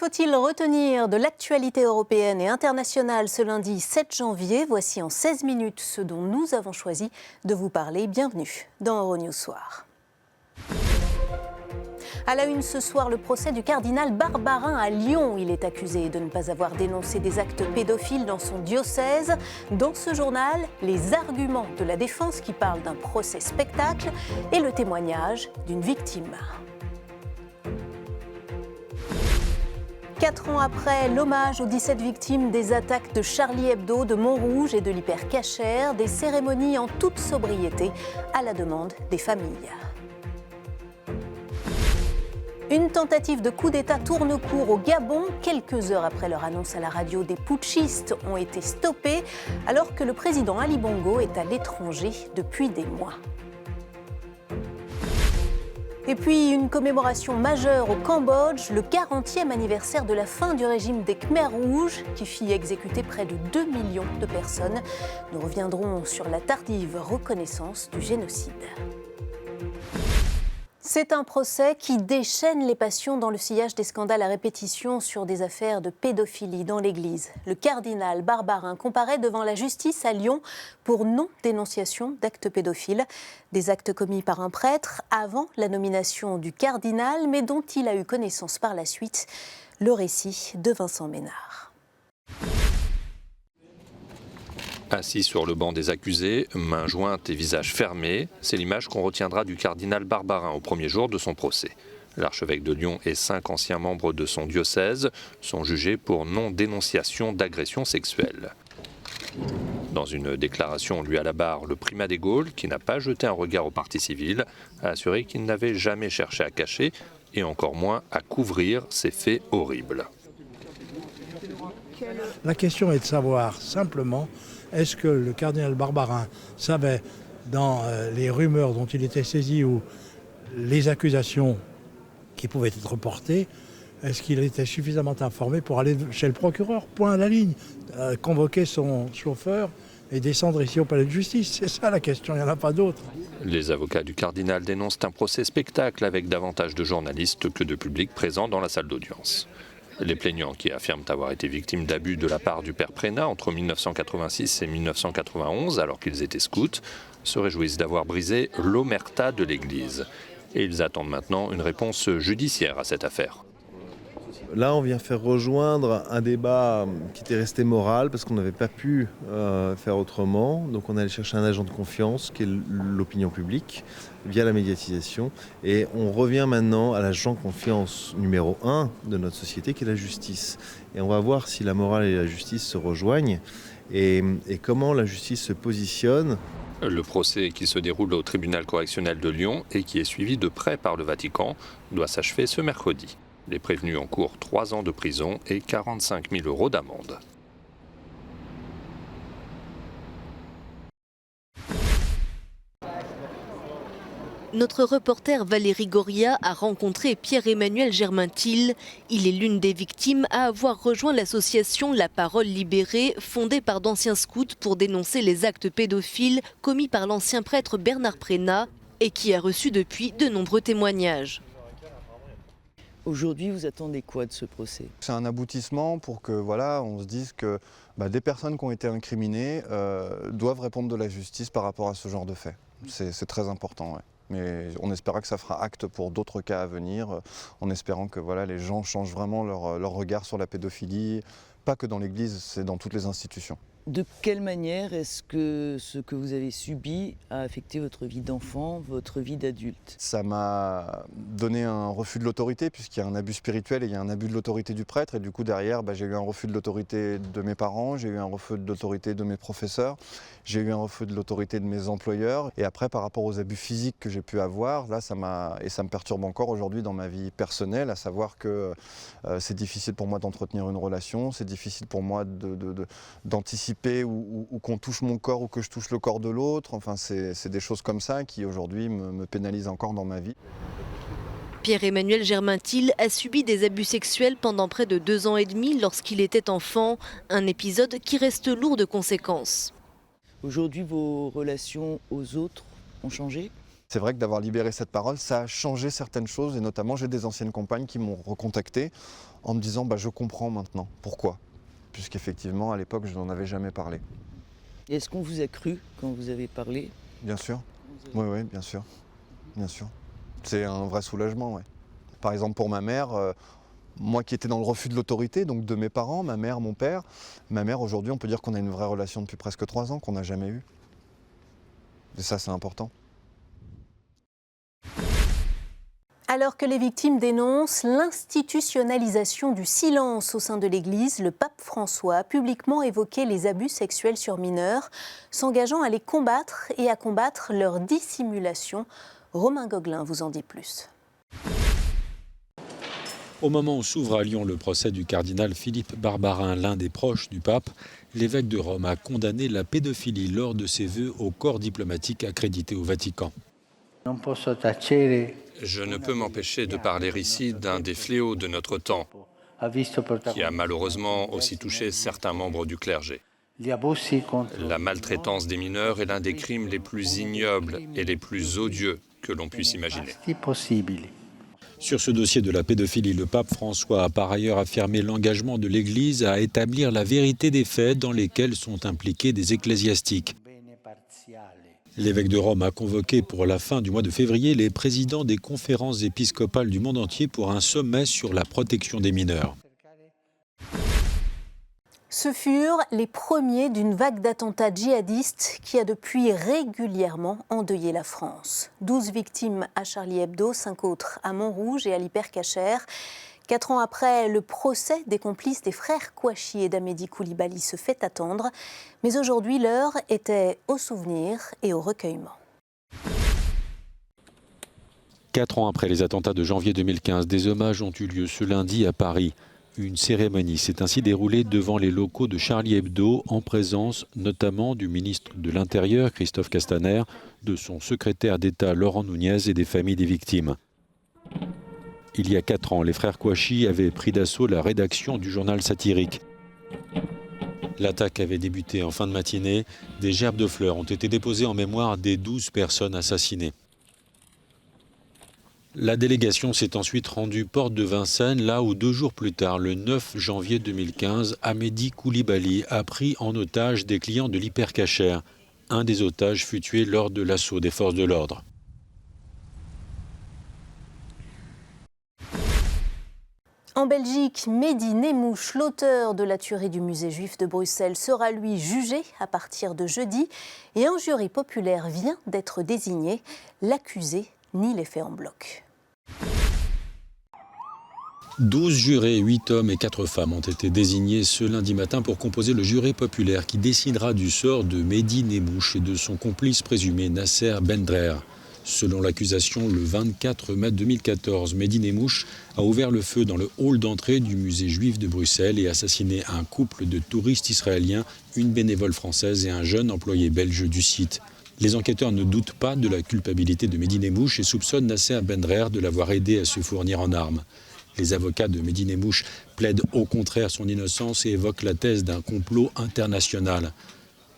faut-il retenir de l'actualité européenne et internationale ce lundi 7 janvier? Voici en 16 minutes ce dont nous avons choisi de vous parler. Bienvenue dans Euronews Soir. À la une ce soir, le procès du cardinal Barbarin à Lyon. Il est accusé de ne pas avoir dénoncé des actes pédophiles dans son diocèse. Dans ce journal, les arguments de la défense qui parlent d'un procès spectacle et le témoignage d'une victime. 4 ans après l'hommage aux 17 victimes des attaques de Charlie Hebdo, de Montrouge et de l'Hyper-Cacher, des cérémonies en toute sobriété à la demande des familles. Une tentative de coup d'État tourne court au Gabon. Quelques heures après leur annonce à la radio, des putschistes ont été stoppés alors que le président Ali Bongo est à l'étranger depuis des mois. Et puis une commémoration majeure au Cambodge, le 40e anniversaire de la fin du régime des Khmers rouges qui fit exécuter près de 2 millions de personnes. Nous reviendrons sur la tardive reconnaissance du génocide. C'est un procès qui déchaîne les passions dans le sillage des scandales à répétition sur des affaires de pédophilie dans l'Église. Le cardinal Barbarin comparaît devant la justice à Lyon pour non-dénonciation d'actes pédophiles. Des actes commis par un prêtre avant la nomination du cardinal, mais dont il a eu connaissance par la suite. Le récit de Vincent Ménard. Assis sur le banc des accusés, mains jointes et visage fermé, c'est l'image qu'on retiendra du cardinal Barbarin au premier jour de son procès. L'archevêque de Lyon et 5 anciens membres de son diocèse sont jugés pour non-dénonciation d'agression sexuelle. Dans une déclaration lue à la barre, le primat des Gaules, qui n'a pas jeté un regard aux parties civiles, a assuré qu'il n'avait jamais cherché à cacher et encore moins à couvrir ces faits horribles. La question est de savoir simplement, est-ce que le cardinal Barbarin savait dans les rumeurs dont il était saisi ou les accusations qui pouvaient être portées, est-ce qu'il était suffisamment informé pour aller chez le procureur, point à la ligne, convoquer son chauffeur et descendre ici au palais de justice? C'est ça la question, il n'y en a pas d'autre. Les avocats du cardinal dénoncent un procès spectacle avec davantage de journalistes que de public présents dans la salle d'audience. Les plaignants, qui affirment avoir été victimes d'abus de la part du père Prénat entre 1986 et 1991, alors qu'ils étaient scouts, se réjouissent d'avoir brisé l'omerta de l'Église. Et ils attendent maintenant une réponse judiciaire à cette affaire. Là, on vient faire rejoindre un débat qui était resté moral parce qu'on n'avait pas pu faire autrement. Donc on allait chercher un agent de confiance qui est l'opinion publique via la médiatisation. Et on revient maintenant à l'agent de confiance numéro 1 de notre société qui est la justice. Et on va voir si la morale et la justice se rejoignent et comment la justice se positionne. Le procès qui se déroule au tribunal correctionnel de Lyon et qui est suivi de près par le Vatican doit s'achever ce mercredi. Les prévenus encourent 3 ans de prison et 45 000 € d'amende. Notre reporter Valérie Goria a rencontré Pierre-Emmanuel Germain-Tille. Il est l'une des victimes à avoir rejoint l'association La Parole Libérée, fondée par d'anciens scouts pour dénoncer les actes pédophiles commis par l'ancien prêtre Bernard Prénat et qui a reçu depuis de nombreux témoignages. Aujourd'hui, vous attendez quoi de ce procès? C'est un aboutissement pour que on se dise que des personnes qui ont été incriminées doivent répondre de la justice par rapport à ce genre de faits. C'est très important. Ouais. Mais on espérera que ça fera acte pour d'autres cas à venir, en espérant que les gens changent vraiment leur regard sur la pédophilie, pas que dans l'Église, c'est dans toutes les institutions. De quelle manière est-ce que ce que vous avez subi a affecté votre vie d'enfant, votre vie d'adulte? Ça m'a donné un refus de l'autorité, puisqu'il y a un abus spirituel et il y a un abus de l'autorité du prêtre. Et du coup, derrière, j'ai eu un refus de l'autorité de mes parents, j'ai eu un refus de l'autorité de mes professeurs, j'ai eu un refus de l'autorité de mes employeurs. Et après, par rapport aux abus physiques que j'ai pu avoir, là, ça me perturbe encore aujourd'hui dans ma vie personnelle, à savoir que c'est difficile pour moi d'entretenir une relation, c'est difficile pour moi d'anticiper ou qu'on touche mon corps ou que je touche le corps de l'autre. Enfin, c'est des choses comme ça qui aujourd'hui me pénalisent encore dans ma vie. Pierre-Emmanuel Germain-Tille a subi des abus sexuels pendant près de 2 ans et demi lorsqu'il était enfant, un épisode qui reste lourd de conséquences. Aujourd'hui, vos relations aux autres ont changé? C'est vrai que d'avoir libéré cette parole, ça a changé certaines choses et notamment j'ai des anciennes compagnes qui m'ont recontacté en me disant je comprends maintenant pourquoi. Puisqu'effectivement à l'époque je n'en avais jamais parlé. Est-ce qu'on vous a cru quand vous avez parlé? Bien sûr, oui, bien sûr. Bien sûr. C'est un vrai soulagement, ouais. Par exemple pour ma mère, moi qui étais dans le refus de l'autorité, donc de mes parents, ma mère, mon père, ma mère aujourd'hui on peut dire qu'on a une vraie relation depuis presque 3 ans qu'on n'a jamais eue. Et ça c'est important. Alors que les victimes dénoncent l'institutionnalisation du silence au sein de l'Église, le pape François a publiquement évoqué les abus sexuels sur mineurs, s'engageant à les combattre et à combattre leur dissimulation. Romain Gauguelin vous en dit plus. Au moment où s'ouvre à Lyon le procès du cardinal Philippe Barbarin, l'un des proches du pape, l'évêque de Rome a condamné la pédophilie lors de ses vœux au corps diplomatique accrédité au Vatican. Je ne peux m'empêcher de parler ici d'un des fléaux de notre temps, qui a malheureusement aussi touché certains membres du clergé. La maltraitance des mineurs est l'un des crimes les plus ignobles et les plus odieux que l'on puisse imaginer. Sur ce dossier de la pédophilie, le pape François a par ailleurs affirmé l'engagement de l'Église à établir la vérité des faits dans lesquels sont impliqués des ecclésiastiques. L'évêque de Rome a convoqué pour la fin du mois de février les présidents des conférences épiscopales du monde entier pour un sommet sur la protection des mineurs. Ce furent les premiers d'une vague d'attentats djihadistes qui a depuis régulièrement endeuillé la France. 12 victimes à Charlie Hebdo, 5 autres à Montrouge et à l'Hyper Cacher. 4 ans après, le procès des complices des frères Kouachi et d'Amédi Koulibaly se fait attendre. Mais aujourd'hui, l'heure était au souvenir et au recueillement. 4 ans après les attentats de janvier 2015, des hommages ont eu lieu ce lundi à Paris. Une cérémonie s'est ainsi déroulée devant les locaux de Charlie Hebdo, en présence notamment du ministre de l'Intérieur, Christophe Castaner, de son secrétaire d'État, Laurent Nunez, et des familles des victimes. Il y a 4 ans, les frères Kouachi avaient pris d'assaut la rédaction du journal satirique. L'attaque avait débuté en fin de matinée. Des gerbes de fleurs ont été déposées en mémoire des 12 personnes assassinées. La délégation s'est ensuite rendue porte de Vincennes, là où 2 jours plus tard, le 9 janvier 2015, Amédi Koulibaly a pris en otage des clients de l'Hyper Cacher. Un des otages fut tué lors de l'assaut des forces de l'ordre. En Belgique, Mehdi Nemmouche, l'auteur de la tuerie du musée juif de Bruxelles, sera lui jugé à partir de jeudi et un jury populaire vient d'être désigné. L'accusé nie les faits en bloc. 12 jurés, 8 hommes et 4 femmes ont été désignés ce lundi matin pour composer le jury populaire qui décidera du sort de Mehdi Nemmouche et de son complice présumé Nasser Bendrer. Selon l'accusation, le 24 mai 2014, Mehdi Nemmouche a ouvert le feu dans le hall d'entrée du musée juif de Bruxelles et assassiné un couple de touristes israéliens, une bénévole française et un jeune employé belge du site. Les enquêteurs ne doutent pas de la culpabilité de Mehdi Nemmouche et soupçonnent Nasser Bendrer de l'avoir aidé à se fournir en armes. Les avocats de Mehdi Nemmouche plaident au contraire son innocence et évoquent la thèse d'un complot international.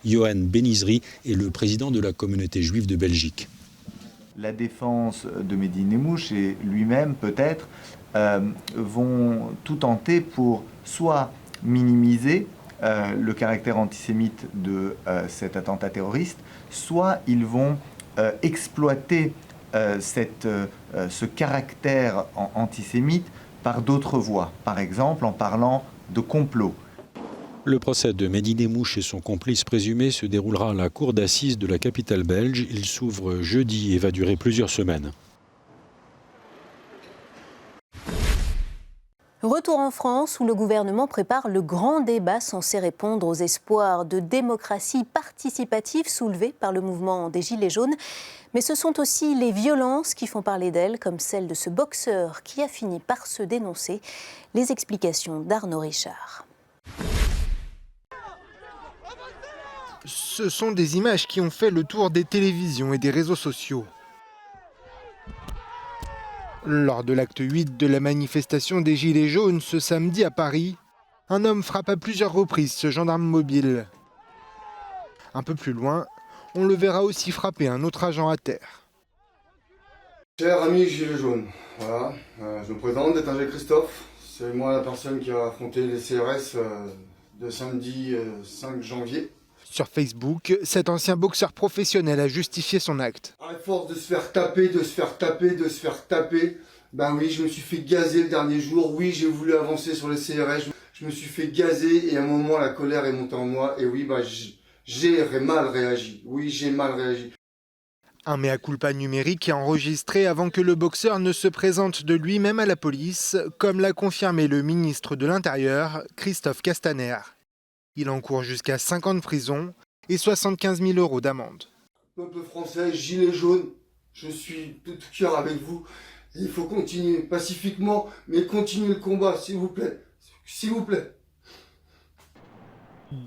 Johan Benizri est le président de la communauté juive de Belgique. La défense de Mehdi Nemmouche et lui-même, peut-être, vont tout tenter pour soit minimiser le caractère antisémite de cet attentat terroriste, soit ils vont exploiter ce caractère antisémite par d'autres voies, par exemple en parlant de complot. Le procès de Mehdi Nemmouche et son complice présumé se déroulera à la cour d'assises de la capitale belge. Il s'ouvre jeudi et va durer plusieurs semaines. Retour en France où le gouvernement prépare le grand débat censé répondre aux espoirs de démocratie participative soulevés par le mouvement des Gilets jaunes. Mais ce sont aussi les violences qui font parler d'elles, comme celle de ce boxeur qui a fini par se dénoncer. Les explications d'Arnaud Richard. Ce sont des images qui ont fait le tour des télévisions et des réseaux sociaux. Lors de l'acte 8 de la manifestation des Gilets jaunes ce samedi à Paris, un homme frappe à plusieurs reprises ce gendarme mobile. Un peu plus loin, on le verra aussi frapper un autre agent à terre. Cher ami Gilets jaunes, voilà, je me présente, détachement Christophe. C'est moi la personne qui a affronté les CRS de samedi 5 janvier. Sur Facebook, cet ancien boxeur professionnel a justifié son acte. À force de se faire taper, ben oui, je me suis fait gazer le dernier jour. Oui, j'ai voulu avancer sur les CRS. Je me suis fait gazer et à un moment, la colère est montée en moi. Et oui, j'ai mal réagi. Oui, j'ai mal réagi. Un mea culpa numérique est enregistré avant que le boxeur ne se présente de lui-même à la police, comme l'a confirmé le ministre de l'Intérieur, Christophe Castaner. Il encourt jusqu'à 5 ans de prison et 75 000 € d'amende. Peuple français, gilets jaunes, je suis de tout cœur avec vous. Il faut continuer pacifiquement, mais continuer le combat, s'il vous plaît. S'il vous plaît.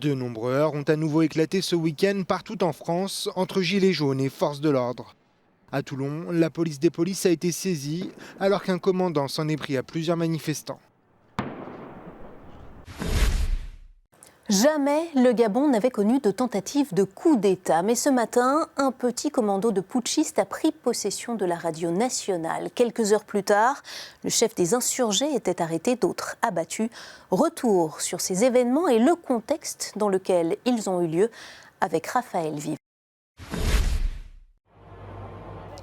De nombreux heurts ont à nouveau éclaté ce week-end partout en France entre gilets jaunes et forces de l'ordre. À Toulon, la police des polices a été saisie alors qu'un commandant s'en est pris à plusieurs manifestants. Jamais le Gabon n'avait connu de tentative de coup d'État. Mais ce matin, un petit commando de putschistes a pris possession de la radio nationale. Quelques heures plus tard, le chef des insurgés était arrêté, d'autres abattus. Retour sur ces événements et le contexte dans lequel ils ont eu lieu avec Raphaël Vive.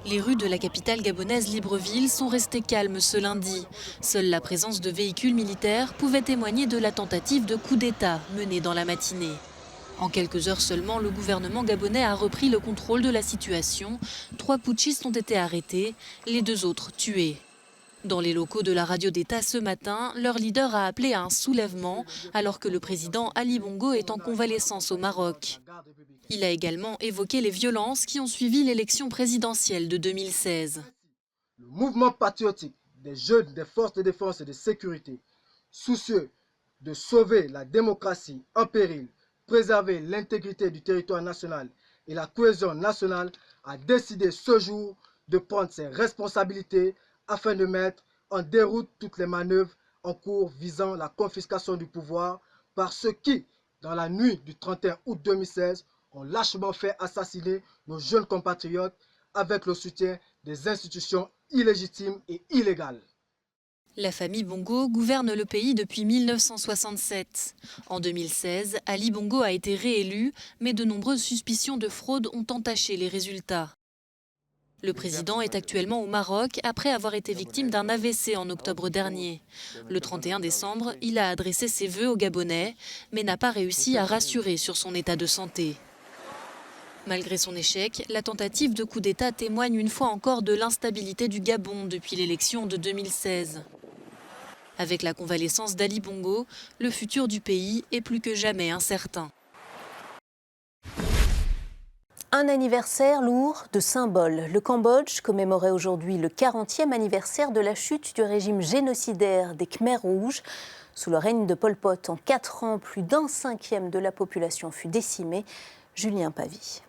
Les rues de la capitale gabonaise Libreville sont restées calmes ce lundi. Seule la présence de véhicules militaires pouvait témoigner de la tentative de coup d'État menée dans la matinée. En quelques heures seulement, le gouvernement gabonais a repris le contrôle de la situation. 3 putschistes ont été arrêtés, les 2 autres tués. Dans les locaux de la radio d'État ce matin, leur leader a appelé à un soulèvement alors que le président Ali Bongo est en convalescence au Maroc. Il a également évoqué les violences qui ont suivi l'élection présidentielle de 2016. Le mouvement patriotique des jeunes des forces de défense et de sécurité, soucieux de sauver la démocratie en péril, préserver l'intégrité du territoire national et la cohésion nationale, a décidé ce jour de prendre ses responsabilités afin de mettre en déroute toutes les manœuvres en cours visant la confiscation du pouvoir par ceux qui, dans la nuit du 31 août 2016, ont lâchement fait assassiner nos jeunes compatriotes avec le soutien des institutions illégitimes et illégales. La famille Bongo gouverne le pays depuis 1967. En 2016, Ali Bongo a été réélu, mais de nombreuses suspicions de fraude ont entaché les résultats. Le président est actuellement au Maroc après avoir été victime d'un AVC en octobre dernier. Le 31 décembre, il a adressé ses vœux aux Gabonais, mais n'a pas réussi à rassurer sur son état de santé. Malgré son échec, la tentative de coup d'État témoigne une fois encore de l'instabilité du Gabon depuis l'élection de 2016. Avec la convalescence d'Ali Bongo, le futur du pays est plus que jamais incertain. Un anniversaire lourd de symboles. Le Cambodge commémorait aujourd'hui le 40e anniversaire de la chute du régime génocidaire des Khmers rouges. Sous le règne de Pol Pot, en 4 ans, plus d'un 5e de la population fut décimée. Julien Pavie.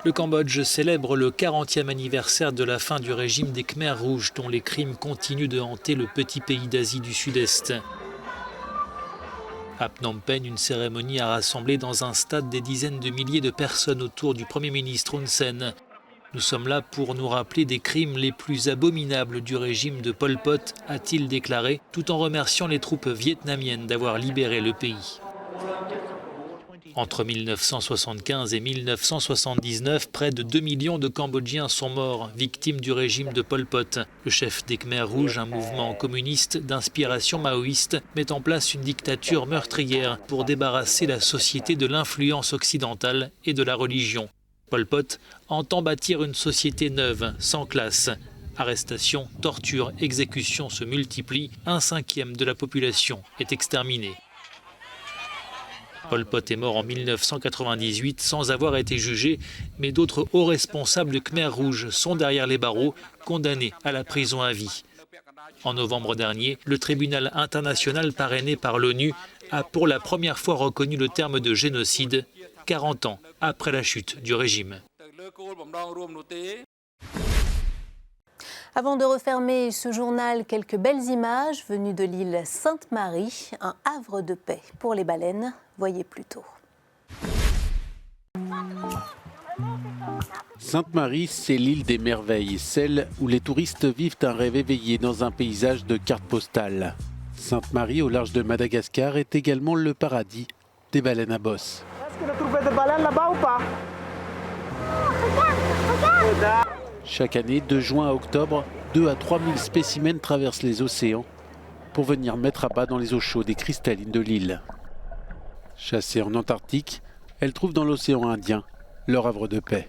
Le Cambodge célèbre le 40e anniversaire de la fin du régime des Khmers rouges, dont les crimes continuent de hanter le petit pays d'Asie du Sud-Est. À Phnom Penh, une cérémonie a rassemblé dans un stade des dizaines de milliers de personnes autour du Premier ministre Hun Sen. Nous sommes là pour nous rappeler des crimes les plus abominables du régime de Pol Pot, a-t-il déclaré, tout en remerciant les troupes vietnamiennes d'avoir libéré le pays. Entre 1975 et 1979, près de 2 millions de Cambodgiens sont morts, victimes du régime de Pol Pot. Le chef des Khmers rouges, un mouvement communiste d'inspiration maoïste, met en place une dictature meurtrière pour débarrasser la société de l'influence occidentale et de la religion. Pol Pot entend bâtir une société neuve, sans classe. Arrestations, tortures, exécutions se multiplient. 1/5 de la population est exterminée. Pol Pot est mort en 1998 sans avoir été jugé, mais d'autres hauts responsables de Khmers rouges sont derrière les barreaux, condamnés à la prison à vie. En novembre dernier, le tribunal international parrainé par l'ONU a pour la première fois reconnu le terme de génocide, 40 ans après la chute du régime. Avant de refermer ce journal, quelques belles images venues de l'île Sainte-Marie, un havre de paix pour les baleines. Voyez plutôt. Sainte-Marie, c'est l'île des merveilles, celle où les touristes vivent un rêve éveillé dans un paysage de cartes postales. Sainte-Marie, au large de Madagascar, est également le paradis des baleines à bosse. Est-ce que vous trouvez des baleines là-bas ou pas? Chaque année, de juin à octobre, 2 à 3 000 spécimens traversent les océans pour venir mettre à bas dans les eaux chaudes et cristallines de l'île. Chassées en Antarctique, elles trouvent dans l'océan Indien leur havre de paix.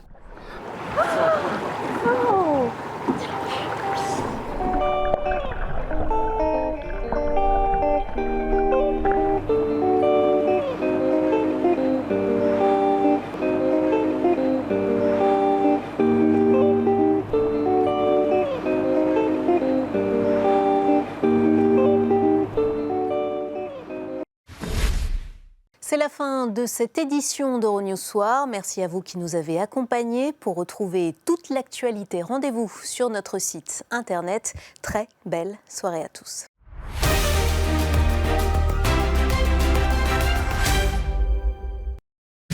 C'est la fin de cette édition d'Euronews Soir. Merci à vous qui nous avez accompagnés. Pour retrouver toute l'actualité, rendez-vous sur notre site internet. Très belle soirée à tous.